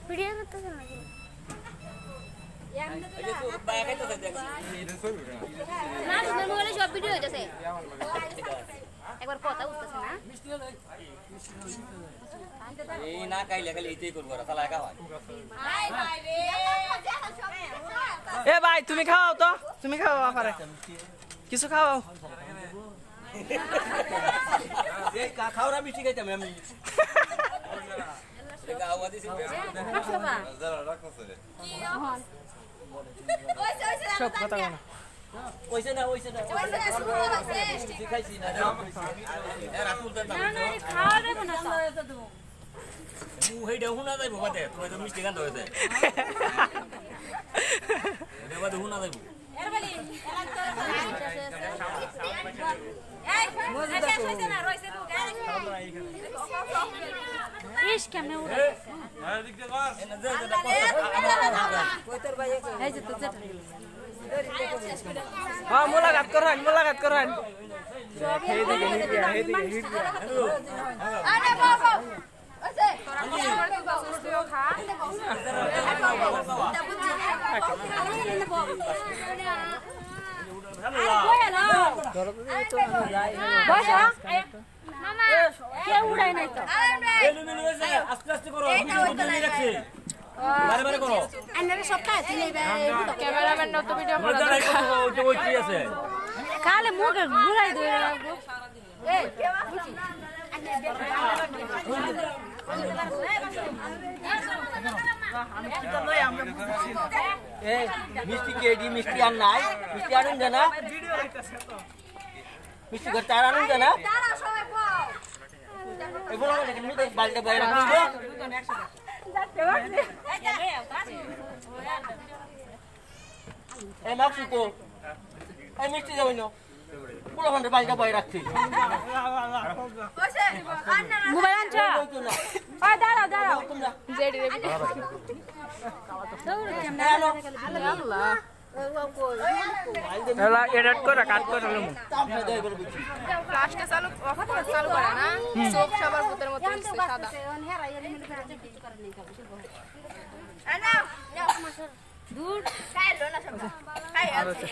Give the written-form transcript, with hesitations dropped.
Video করতেছেন নাকি? না তোমার মোবাইলে সব ভিডিও হইতেছে, একবার কথা উঠতেছে না। এই না খাইলে খালি এটাই করবো তাহলে একা হয়। এ ভাই তুমি খাও তো, তুমি খাও আপারে কিছু খাও। খাওয়া মিষ্টি খাইতাম আমি। সব কথা বলো। ওইছে না ওইছে না মিষ্টি খাইছি না রাতুল তো না না খাওয়া দেব না তো। মুহেইটা হুনা যাইবো বাদে তুমি তো মিষ্টি গান হইছে এটা বাদে হুনা যাইবো এর বলি এই মজা হইছে না রইছে তো ইস কেমনে উড়ে আরে দিক দে কর এনা যা যা এই যে তো হ্যাঁ মোলাকাত করেন এই দিকে হিট দিয়া আরে বাবা ওসে মামা কে উড়াই নাই তো এলুমিনি হইছে আস্তে আস্তে করো ভিডিও তুমি রাখছে বারে বারে করো আন্নারে সপ্তাহে তিনই ক্যামেরাম্যান নত ভিডিও মজা নাই করো ওই কি আছে কালে মুখে ঘুরাই দই রাখবো এই এই মিষ্টি কেডি মিষ্টি আর নাই মিষ্টি আনুন না মিষ্টি ঘর তার আনুন না তারা সবাই পাও এই বলো না কিন্তু বালটা বাইরে রাখো এই মাছু তো এই মিষ্টি যাও না পুরো ঘন্টা বালটা বাইরে রাখছি ওসে মোবাইল আনছো ওই দাঁড়াও জেডি রে দৌড় ক্যামেরা আল্লাহ এলা এডিট করে কাট করে লমু ফ্ল্যাশটা চালু করে না চোখ সবার ভূতের মতো সাদা দূর খাইলো না সব খাই আছে